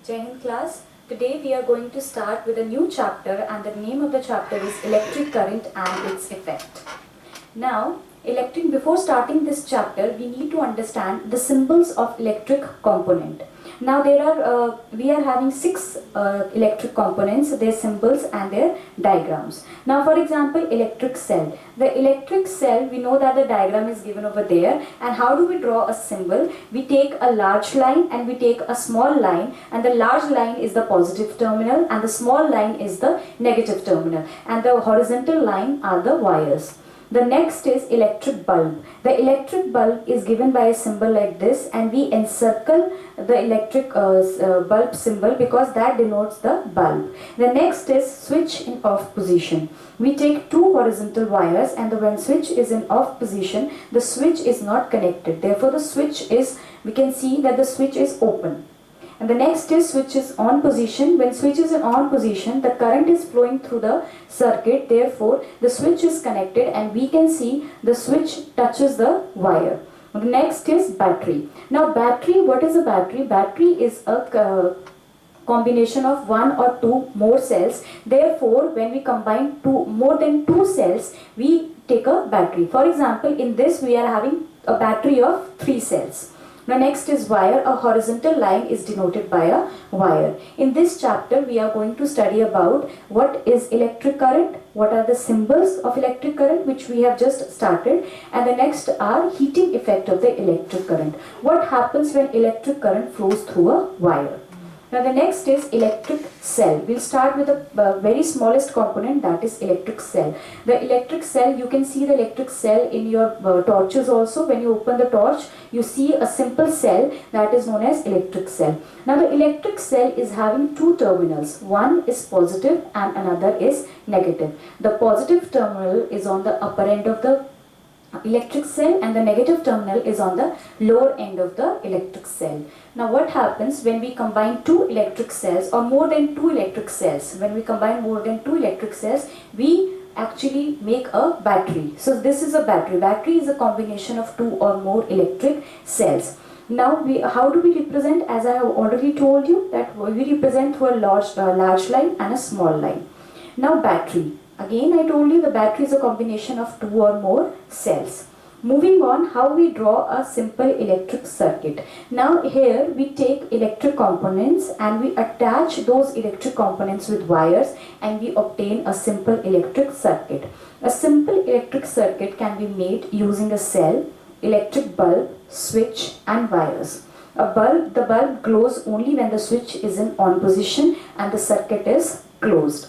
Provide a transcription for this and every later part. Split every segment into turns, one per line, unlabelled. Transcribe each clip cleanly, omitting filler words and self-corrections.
Jai Hind class. Today we are going to start with a new chapter, and the name of the chapter is Electric Current and its Effect. Now, before starting this chapter, we need to understand the symbols of electric component. Now we are having six electric components, their symbols and their diagrams. Now for example, electric cell. The electric cell, we know that the diagram is given over there, and how do we draw a symbol? We take a large line and we take a small line, and the large line is the positive terminal and the small line is the negative terminal, and the horizontal line are the wires. The next is electric bulb. The electric bulb is given by a symbol like this, and we encircle the electric bulb symbol because that denotes the bulb. The next is switch in off position. We take two horizontal wires, and when switch is in off position, the switch is not connected. Therefore, the switch is, we can see that the switch is open. And the next is switch is on position. When switch is in on position, the current is flowing through the circuit. Therefore, the switch is connected and we can see the switch touches the wire. The next is battery. Now battery, what is a battery? Battery is a combination of one or two more cells. Therefore, when we combine more than two cells, we take a battery. For example, in this we are having a battery of 3 cells. Now next is wire. A horizontal line is denoted by a wire. In this chapter we are going to study about what is electric current, what are the symbols of electric current which we have just started, and the next are heating effect of the electric current. What happens when electric current flows through a wire. Now the next is electric cell. We'll start with the very smallest component, that is electric cell. The electric cell, you can see the electric cell in your torches also. When you open the torch, you see a simple cell that is known as electric cell. Now the electric cell is having two terminals. One is positive and another is negative. The positive terminal is on the upper end of the electric cell and the negative terminal is on the lower end of the electric cell. Now what happens when we combine two electric cells or more than two electric cells? When we combine more than two electric cells, we actually make a battery. So this is a battery. Battery is a combination of two or more electric cells. Now how do we represent? As I have already told you that we represent through a large line and a small line. Now battery. Again, I told you the battery is a combination of two or more cells. Moving on, how we draw a simple electric circuit. Now here we take electric components and we attach those electric components with wires and we obtain a simple electric circuit. A simple electric circuit can be made using a cell, electric bulb, switch and wires. The bulb glows only when the switch is in on position and the circuit is closed.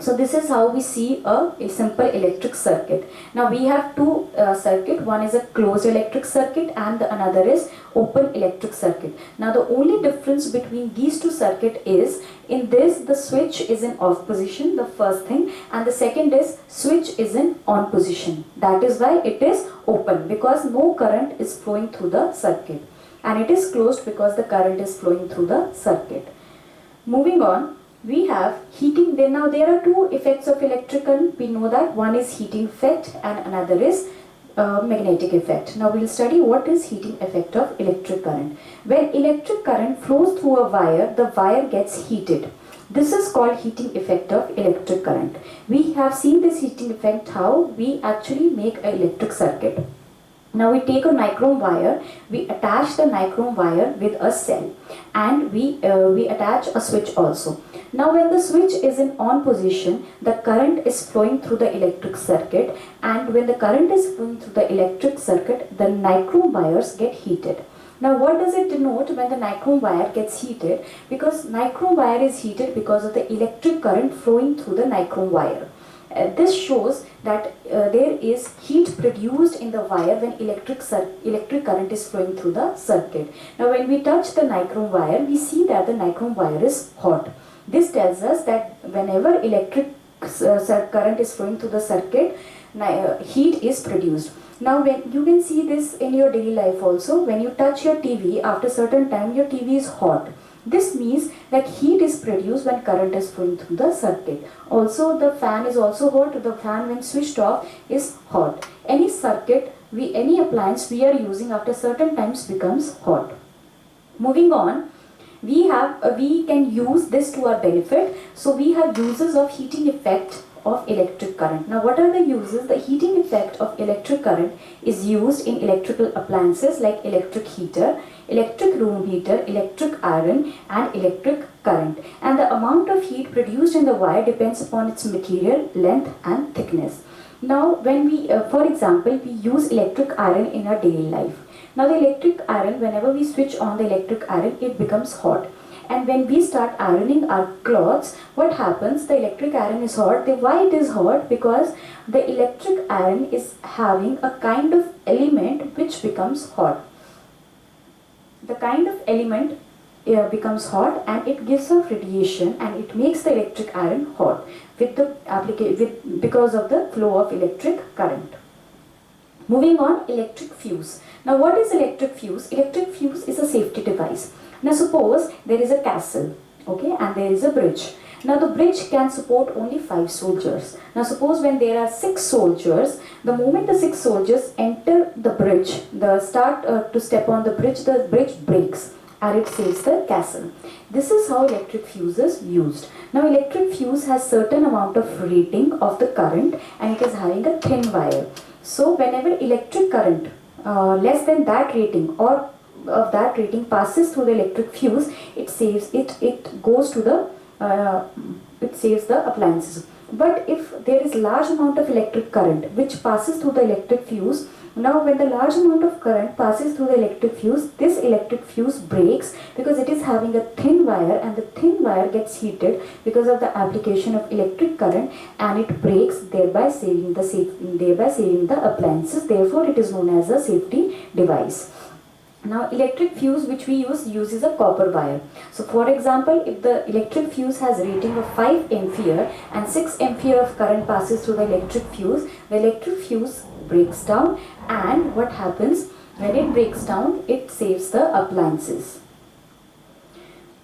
So this is how we see a simple electric circuit. Now we have two circuits. One is a closed electric circuit and the another is open electric circuit. Now the only difference between these two circuits is, in this the switch is in off position, the first thing, and the second is switch is in on position. That is why it is open, because no current is flowing through the circuit, and it is closed because the current is flowing through the circuit. Moving on, we have heating. Now there are two effects of electric current. We know that one is heating effect and another is magnetic effect. Now we'll study what is heating effect of electric current. When electric current flows through a wire, the wire gets heated. This is called heating effect of electric current. We have seen this heating effect how we actually make an electric circuit. Now we take a nichrome wire, we attach the nichrome wire with a cell, and we attach a switch also. Now when the switch is in on position, the current is flowing through the electric circuit, and when the current is flowing through the electric circuit, the nichrome wires get heated. Now what does it denote when the nichrome wire gets heated? Because nichrome wire is heated because of the electric current flowing through the nichrome wire. This shows that there is heat produced in the wire when electric current is flowing through the circuit. Now when we touch the nichrome wire, we see that the nichrome wire is hot. This tells us that whenever electric current is flowing through the circuit, heat is produced. Now when you can see this in your daily life also, when you touch your TV, after certain time your TV is hot. This means that heat is produced when current is flowing through the circuit. Also the fan is also hot. The fan when switched off is hot. Any circuit, any appliance we are using after certain times becomes hot. Moving on, we can use this to our benefit. So we have uses of heating effect of electric current. Now what are the uses? The heating effect of electric current is used in electrical appliances like electric heater, electric room heater, electric iron and electric current. And the amount of heat produced in the wire depends upon its material, length and thickness. Now when we, for example, we use electric iron in our daily life. Now the electric iron, whenever we switch on the electric iron, it becomes hot. And when we start ironing our clothes, what happens? The electric iron is hot. Why it is hot? Because the electric iron is having a kind of element which becomes hot. The kind of element becomes hot and it gives off radiation and it makes the electric iron hot because of the flow of electric current. Moving on, electric fuse. Now what is electric fuse? Electric fuse is a safety device. Now suppose there is a castle, okay, and there is a bridge. Now the bridge can support only 5 soldiers. Now suppose when there are 6 soldiers, the moment the 6 soldiers enter the bridge, to step on the bridge breaks and it saves the castle. This is how electric fuse is used. Now electric fuse has certain amount of rating of the current and it is having a thin wire. So whenever electric current less than that rating or of that rating passes through the electric fuse, it saves the appliances. But if there is large amount of electric current which passes through the electric fuse, now when the large amount of current passes through the electric fuse, this electric fuse breaks because it is having a thin wire and the thin wire gets heated because of the application of electric current and it breaks, thereby saving the appliances. Therefore it is known as a safety device. Now electric fuse which we uses a copper wire. So for example, if the electric fuse has a rating of 5 ampere and 6 ampere of current passes through the electric fuse breaks down, and what happens when it breaks down? It saves the appliances.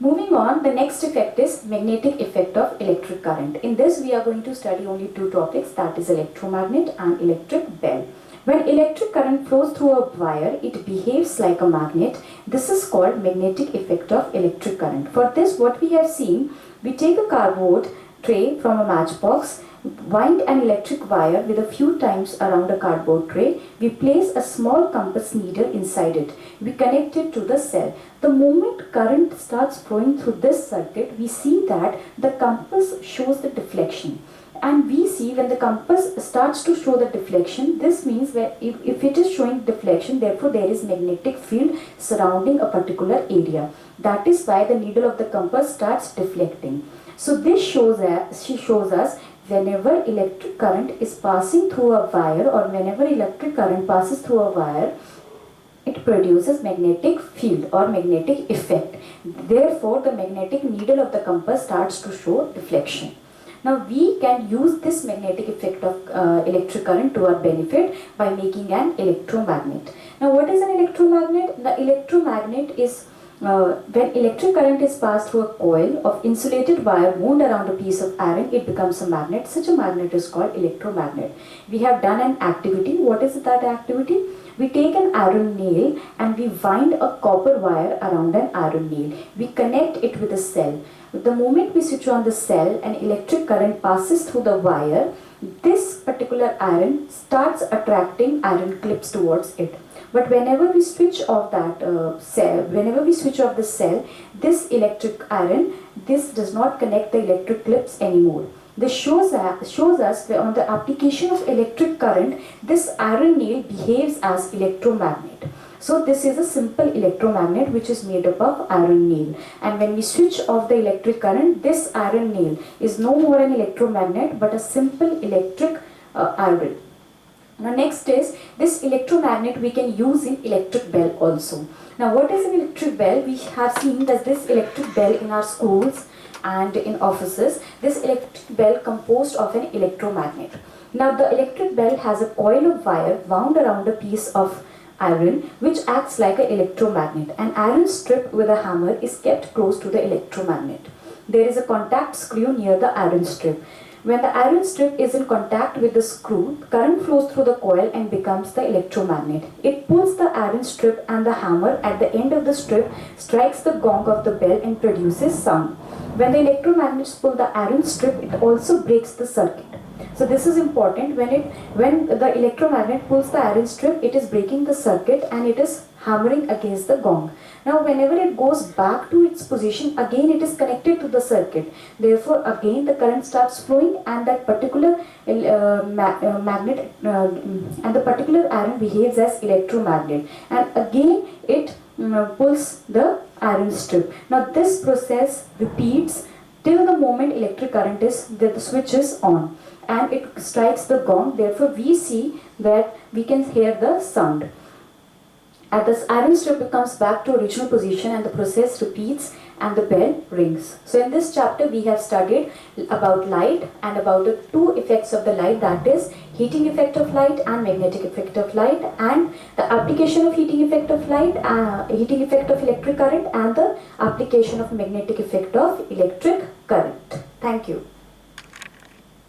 Moving on, the next effect is magnetic effect of electric current. In this we are going to study only 2 topics, that is electromagnet and electric bell. When electric current flows through a wire, it behaves like a magnet. This is called magnetic effect of electric current. For this, what we have seen, we take a cardboard tray from a matchbox, wind an electric wire with a few times around a cardboard tray. We place a small compass needle inside it. We connect it to the cell. The moment current starts flowing through this circuit, we see that the compass shows the deflection. And we see when the compass starts to show the deflection, this means that if it is showing deflection, therefore there is magnetic field surrounding a particular area. That is why the needle of the compass starts deflecting. So this shows us whenever electric current is passing through a wire or whenever electric current passes through a wire, it produces magnetic field or magnetic effect. Therefore the magnetic needle of the compass starts to show deflection. Now we can use this magnetic effect of electric current to our benefit by making an electromagnet. Now what is an electromagnet? The electromagnet is when electric current is passed through a coil of insulated wire wound around a piece of iron, it becomes a magnet. Such a magnet is called electromagnet. We have done an activity. What is that activity? We take an iron nail and we wind a copper wire around an iron nail. We connect it with a cell. The moment we switch on the cell and electric current passes through the wire, this particular iron starts attracting iron clips towards it. But whenever we switch off the cell, this electric iron, this does not connect the electric clips anymore. This shows us that on the application of electric current, this iron nail behaves as electromagnet. So this is a simple electromagnet which is made up of iron nail. And when we switch off the electric current, this iron nail is no more an electromagnet but a simple electric iron. Now next is this electromagnet we can use in electric bell also. Now what is an electric bell? We have seen that this electric bell in our schools and in offices, this electric bell composed of an electromagnet. Now the electric bell has a coil of wire wound around a piece of iron which acts like an electromagnet. An iron strip with a hammer is kept close to the electromagnet. There is a contact screw near the iron strip. When the iron strip is in contact with the screw, current flows through the coil and becomes the electromagnet. It pulls the iron strip and the hammer at the end of the strip strikes the gong of the bell and produces sound. When the electromagnets pull the iron strip, it also breaks the circuit. So this is important. When the electromagnet pulls the iron strip, it is breaking the circuit and it is hammering against the gong. Now whenever it goes back to its position, again it is connected to the circuit. Therefore again the current starts flowing and that particular magnet and the particular iron behaves as electromagnet, and again it pulls the iron strip. Now this process repeats till the moment electric current is that the switch is on and it strikes the gong. Therefore we see that we can hear the sound. As the iron strip comes back to original position and the process repeats and the bell rings. So in this chapter we have studied about light and about the two effects of the light, that is heating effect of light and magnetic effect of light, and the application of heating effect of light, heating effect of electric current, and the application of magnetic effect of electric current. Thank you.